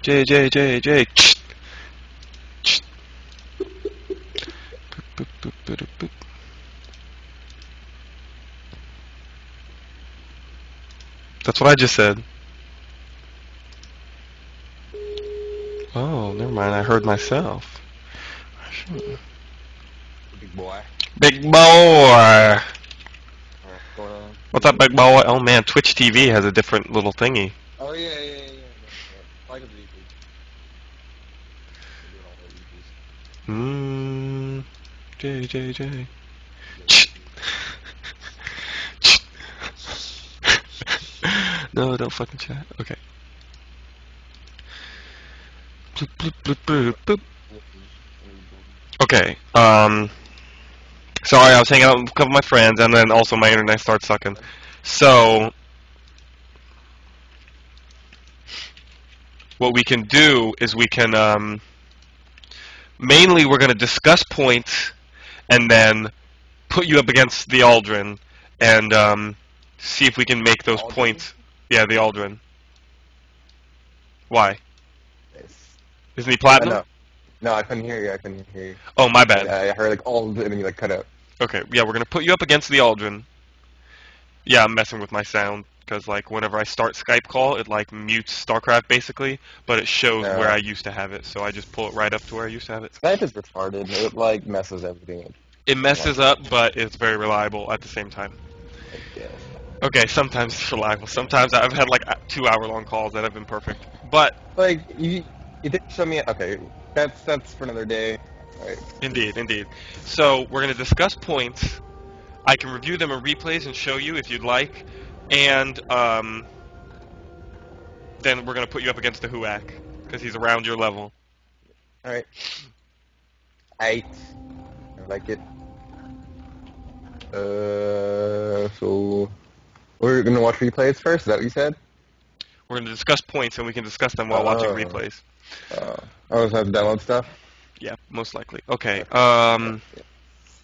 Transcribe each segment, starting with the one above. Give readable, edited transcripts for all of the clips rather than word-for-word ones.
J J J J. Boop, boop, boop, boop, boop. That's what I just said. Oh, never mind. I heard myself. Big boy. Big boy. What's going on? What's up, big boy? Oh man, Twitch TV has a different little thingy. Oh yeah. I like the VPs. J J J. No, don't fucking chat. Okay. Bloop, bloop, bloop, bloop, bloop. Okay. Sorry, I was hanging out with a couple of my friends, and then also my internet started sucking. So, what we can do is we can, mainly we're going to discuss points, and then put you up against the Aldrin, and, see if we can make those Aldrin? points. Yeah, the Aldrin. Why? Yes. Isn't he platinum? No, I couldn't hear you. Oh, my bad. I heard like all of it and then you like cut out. Okay, yeah, we're gonna put you up against the Aldrin. Yeah, I'm messing with my sound, because, like, whenever I start Skype call, it, like, mutes StarCraft, basically, but it shows where I used to have it, so I just pull it right up to where I used to have it. Skype is retarded. It like messes everything up. It messes up, but it's very reliable at the same time. Yeah. Okay, sometimes it's reliable. Sometimes I've had, like, 2-hour-long calls that have been perfect. But, Like you did show me. Okay, that's for another day. Right. indeed. So, we're gonna discuss points. I can review them in replays and show you if you'd like. And, then we're gonna put you up against the Huak, because he's around your level. All right. 8. I like it. So we're gonna watch replays first. Is that what you said? We're going to discuss points, and we can discuss them while watching replays. I also have to download stuff. Yeah, most likely. Okay,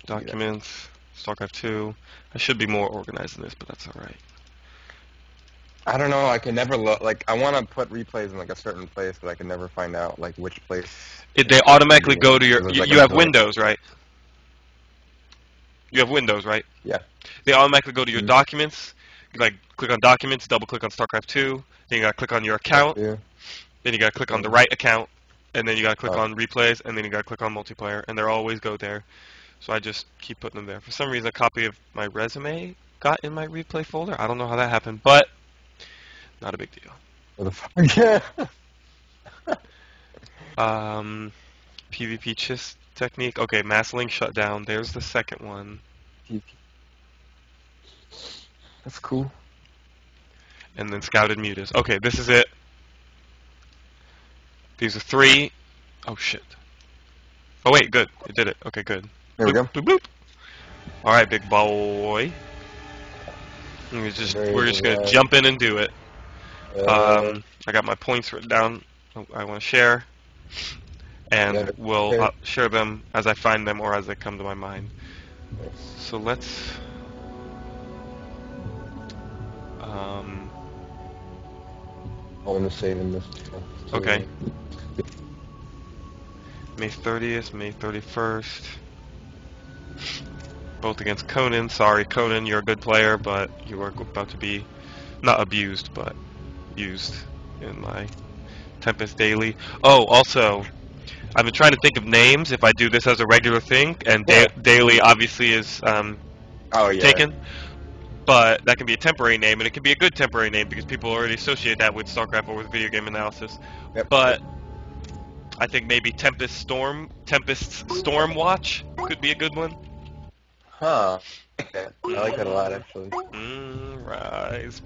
documents, StarCraft 2. I should be more organized than this, but that's alright. I don't know. I can never look. Like I want to put replays in like a certain place, but I can never find out like which place. They automatically go to your... Like You have Windows, right? You have Windows, right? Yeah. They automatically go to your documents. You, like, click on documents, double-click on StarCraft 2. Then you got to click on your account. Yeah. Then you got to click on the right account. And then you got to click on replays. And then you got to click on multiplayer. And they always go there. So I just keep putting them there. For some reason, a copy of my resume got in my replay folder. I don't know how that happened, but not a big deal. What the fuck? Yeah. PvP chess technique. Okay, mass link shutdown. There's the second one. That's cool. And then scouted mutas. Okay, this is it. These are 3. Oh shit. Oh wait, good. It did it. Okay, good. There we go. Bloop, bloop. All right, big boy. We're just gonna jump in and do it. I got my points written down. I want to share, and we'll share them as I find them or as they come to my mind. So let's. I want to save in this. Okay. May 30th, May 31st. Both against Conan. Sorry, Conan, you're a good player, but you are about to be not abused, but used in my Tempest daily. Oh, also, I've been trying to think of names if I do this as a regular thing, and daily obviously is taken. But that can be a temporary name, and it can be a good temporary name because people already associate that with StarCraft or with video game analysis. But I think maybe Tempest's Stormwatch could be a good one. Huh. I like that. I like that a lot, actually. Rise.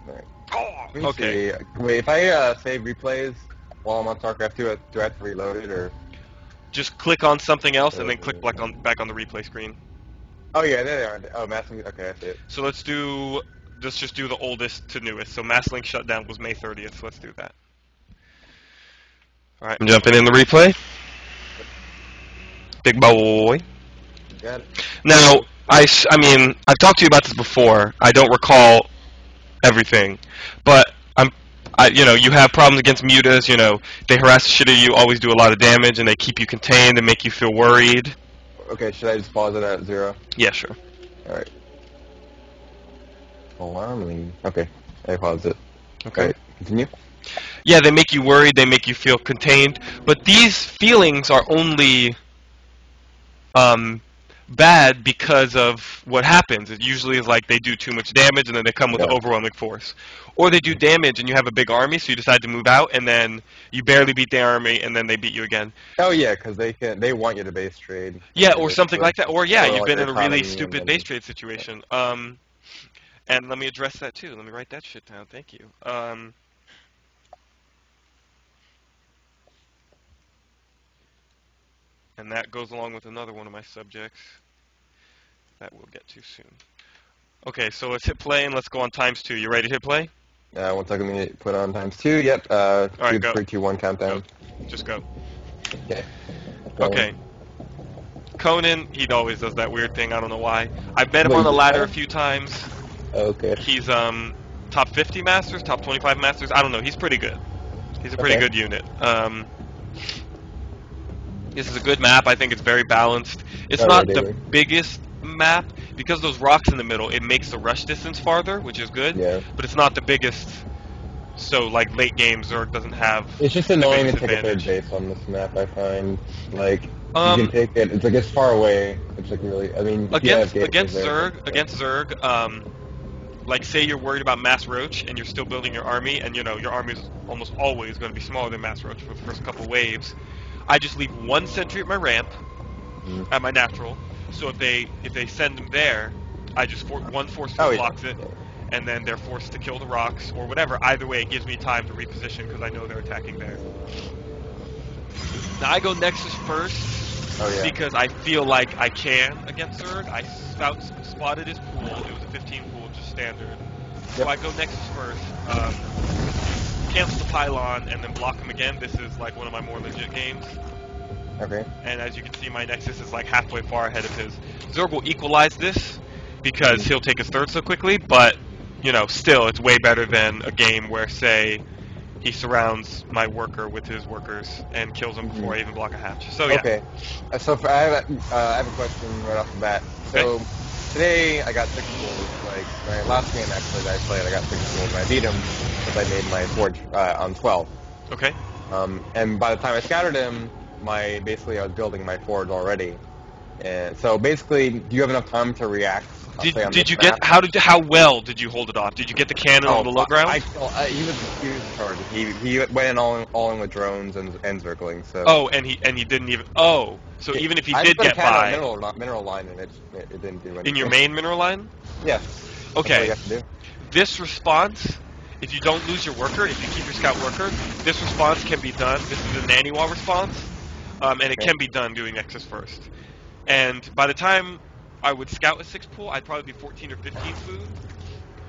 Alright. Okay. Wait, if I save replays while I'm on StarCraft 2, do I have to reload it, or? Just click on something else and then click back on the replay screen. Oh yeah, there they are. Oh, Masslink. Okay, I see it. So let's just do the oldest to newest. So Masslink shutdown was May 30th. So let's do that. All right, I'm jumping in the replay. Big boy. Got it. Now, I mean, I've talked to you about this before. I don't recall everything, but I'm You have problems against mutas. They harass the shit out of you, always do a lot of damage, and they keep you contained and make you feel worried. Okay, should I just pause it at 0? Yeah, sure. Alright. Alarming. Okay, I paused it. Okay. Alright, continue. Yeah, they make you worried, they make you feel contained, but these feelings are only bad because of what happens. It usually is like they do too much damage and then they come with Yeah. overwhelming force. Or they do damage and you have a big army, so you decide to move out, and then you barely beat the army, and then they beat you again. Oh yeah, because they want you to base trade. Yeah, or something like that. Or yeah, Or you've like been in a really economy stupid and base then- trade situation. And let me address that too. Let me write that shit down. Thank you. And that goes along with another one of my subjects that we'll get to soon. Okay, so let's hit play and let's go on ×2. You ready to hit play? 1 second, let me put on ×2. Yep. right, 2, go. 3, 2, 1 countdown. Go. Just go. Okay. Okay. Conan, he always does that weird thing. I don't know why. I've met him Wait, on the ladder yeah? a few times. Okay. He's top 50 masters, top 25 masters. I don't know. He's pretty good. He's a pretty Okay. good unit. This is a good map. I think it's very balanced. It's Oh, not yeah, the David. biggest map because those rocks in the middle. It makes the rush distance farther, which is good. Yeah. But it's not the biggest. So like late games, Zerg doesn't have. It's just annoying to biggest take a third advantage. base on this map, I find. Like, you Um, can take it, it's like it's far away. It's like really, I mean, if you have Against gators there, Zerg, like say you're worried about Mass Roach and you're still building your army, and your army is almost always going to be smaller than Mass Roach for the first couple waves. I just leave one sentry at my ramp, Mhm. at my natural. So if they send them there, I just one force Oh, field yeah. blocks it, and then they're forced to kill the rocks or whatever. Either way, it gives me time to reposition because I know they're attacking there. Now I go Nexus first. Oh, yeah. Because I feel like I can against Zerg. I spotted his pool. It was a 15 pool, just standard. So Yep. I go Nexus first, cancel the pylon, and then block him again. This is like one of my more legit games. Okay. And as you can see, my Nexus is like halfway far ahead of his. Zerg will equalize this because he'll take his third so quickly, but, still, it's way better than a game where, say, he surrounds my worker with his workers and kills him before I even block a hatch. So yeah. Okay. So I have a question right off the bat. So today I got 6 goals. Like my last game actually that I played, I got 6 goals and I beat him because I made my forge on 12. Okay. And by the time I scattered him, basically I was building my forge already. And so basically, do you have enough time to react? Did you get how well did you hold it off? Did you get the cannon on the low ground? He was charged. He went in all in with drones and circling. So. Oh, and he didn't even. Oh, so even if he I did put a get cannon by on mineral line and it didn't do anything. in your main mineral line. Yes. That's what Okay. you have to do. This response, if you don't lose your worker, if you keep your scout worker, this response can be done. This is a nanny wall response, and it Okay. can be done doing Nexus first. And by the time I would scout a 6 pool, I'd probably be 14 or 15 food.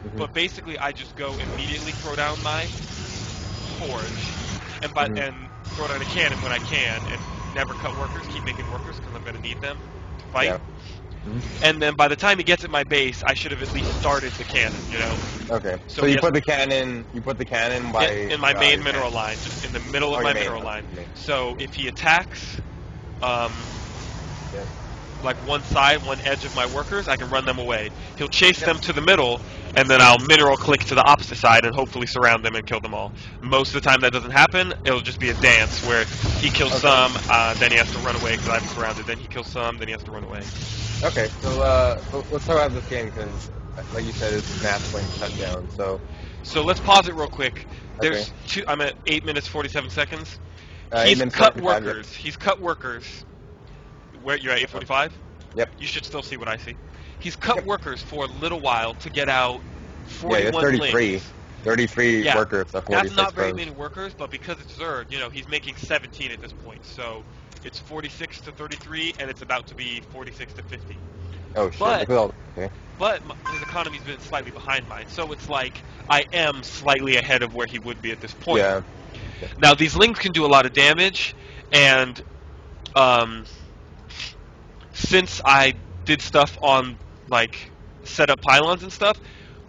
Mhm. But basically, I just go immediately throw down my forge, and throw down a cannon when I can, and never cut workers. Keep making workers because I'm going to need them to fight. Yeah. Mhm. And then by the time he gets at my base, I should have at least started the cannon. Okay. So So you yes- put the cannon. You put the cannon by in my main your mineral cannon. line, just in the middle of Oh, my your main mineral line. line. Main. So if he attacks, Yeah. like one side, one edge of my workers, I can run them away. He'll chase them to the middle, and then I'll mineral click to the opposite side and hopefully surround them and kill them all. Most of the time that doesn't happen. It'll just be a dance where he kills Okay. some, then he has to run away because I'm surrounded. Then he kills some, then he has to run away. Okay. So let's talk about this game because, like you said, it's math playing cut down. So So let's pause it real quick. There's Okay. I'm at 8 minutes 47 seconds. 8 He's minutes cut 45, yep. workers. He's cut workers. Where you're at 8:45? Yep. You should still see what I see. He's cut workers for a little while to get out Yeah, 41 it's 33. links. 33 Yeah. workers. So 46 That's not very goes. many workers, but because it's Zerg, he's making 17 at this point. So it's 46 to 33, and it's about to be 46 to 50. Oh shit. But- Look at all. Okay. But his economy's been slightly behind mine, so it's like I am slightly ahead of where he would be at this point. Yeah. Now these links can do a lot of damage, and since I did stuff on like set up pylons and stuff,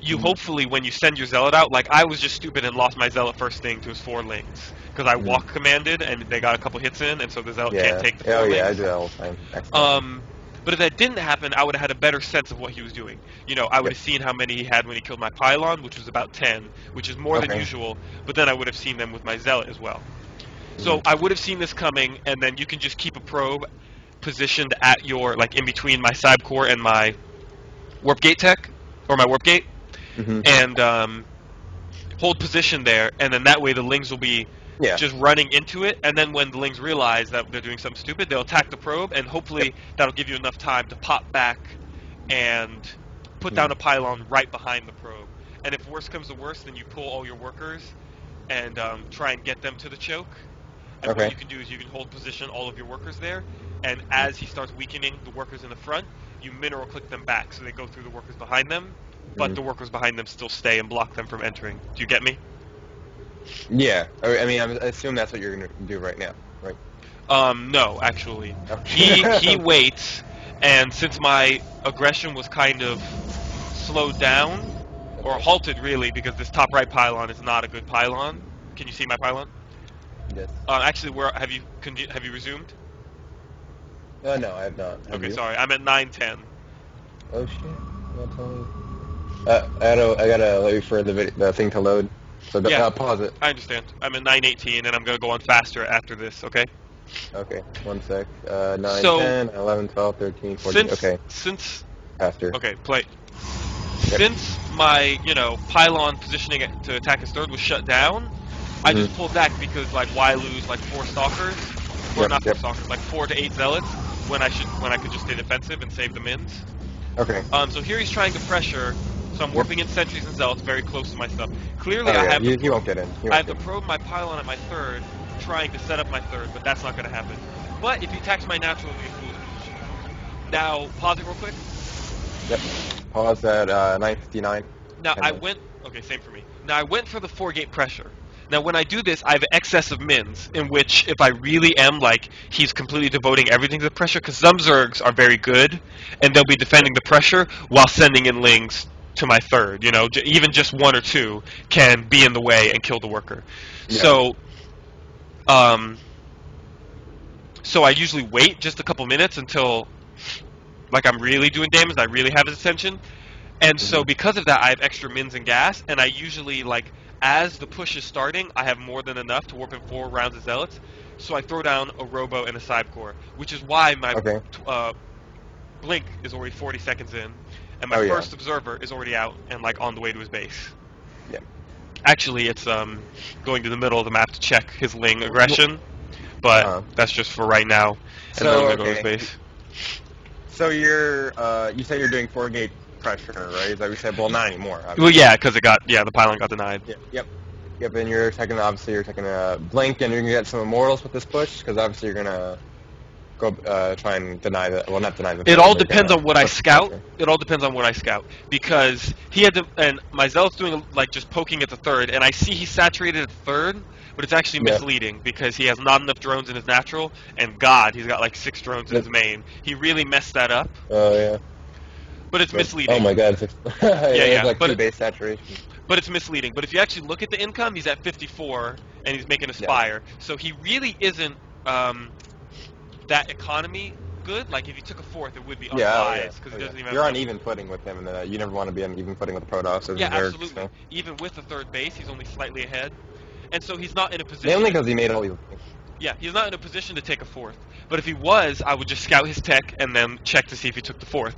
you hopefully, when you send your zealot out, like I was just stupid and lost my zealot first thing to his 4 lings because I walk commanded and they got a couple hits in, and so the zealot can't take the 4 Oh lings. yeah, I do that all the time. Excellent. But if that didn't happen, I would have had a better sense of what he was doing. You know, I would have seen how many he had when he killed my pylon, which was about 10, which is more than usual, but then I would have seen them with my zealot as well. So I would have seen this coming, and then you can just keep a probe positioned at your, like, in between my cyb core and my warp gate tech, or my warp gate, and hold position there, and then that way the lings will be just running into it, and then when the lings realize that they're doing something stupid, they'll attack the probe, and hopefully that'll give you enough time to pop back and put down a pylon right behind the probe. And if worse comes to worse, then you pull all your workers and try and get them to the choke. And what you can do is you can hold position all of your workers there, and as he starts weakening the workers in the front, you mineral click them back so they go through the workers behind them, but the workers behind them still stay and block them from entering. Do you get me? Yeah, I mean, I assume that's what you're gonna do right now, right? No, actually. He waits, and since my aggression was kind of slowed down, or halted really, because this top right pylon is not a good pylon. Can you see my pylon? Yes. Actually, where have you resumed? No, I have not. Have okay, you? sorry, I'm at 9:10. Oh shit! You're not telling me. I gotta wait for the thing to load. So pause it. I understand. I'm at 9:18, and I'm gonna go on faster after this. Okay. Okay. 1 sec. 9, 10, 11, 12, 13, 14. Since faster. Okay, play. Yep. Since my pylon positioning to attack his third was shut down, I just pulled back because like why lose like 4 stalkers, or not 4 stalkers, like 4 to 8 zealots when I could just stay defensive and save the mins. Okay. So here he's trying to pressure. So I'm warping in sentries and zealots very close to my stuff. Clearly, I have. He won't get in. I have to probe my pylon at my third, trying to set up my third, but that's not going to happen. But if he attacks my natural, it'll be a foolish position. Now pause it real quick. Yep. Pause at 9:59. Now I went. Okay, same for me. Now I went for the 4-gate pressure. Now when I do this, I have excess of mins, in which if I really am like he's completely devoting everything to the pressure, because some Zergs are very good, and they'll be defending the pressure while sending in lings to my third. You know, even just 1 or 2 can be in the way and kill the worker. Yeah. So I usually wait just a couple minutes until like I'm really doing damage, I really have his attention. And so because of that, I have extra mins and gas, and I usually, like, as the push is starting, I have more than enough to warp in 4 rounds of zealots. So I throw down a robo and a cyb core, which is why my blink is already 40 seconds in, and my first observer is already out and like on the way to his base. Yeah. Actually, it's going to the middle of the map to check his ling aggression, but that's just for right now. And then I'm gonna go to his base. So you say you're doing 4-gate pressure, right? Is that we said? Well, not anymore. Obviously. Well, yeah, because the pylon got denied. Yeah, yep. And you're taking a blink, and you're gonna get some immortals with this push, because obviously you're gonna go try and deny that. Well, not deny the. It all depends on what I scout. It all depends on what I scout, because he had to, and my zealot's doing like just poking at the third, and I see he's saturated at the third, but it's actually misleading because he has not enough drones in his natural, and God, he's got like 6 drones in his main. He really messed that up. Oh yeah. But it's misleading. Oh my God! yeah. Like 2 base saturation. But it's misleading. But if you actually look at the income, he's at 54, and he's making a spire. So he really isn't that economy good. Like if you took a 4th, it would be unwise because it doesn't even. You're on even footing with him, and you never want to be on even footing with the Protoss. Yeah, absolutely. So. Even with the 3rd base, he's only slightly ahead, and so he's not in a position. Mainly because he made all these. Yeah, he's not in a position to take a 4th. But if he was, I would just scout his tech and then check to see if he took the 4th.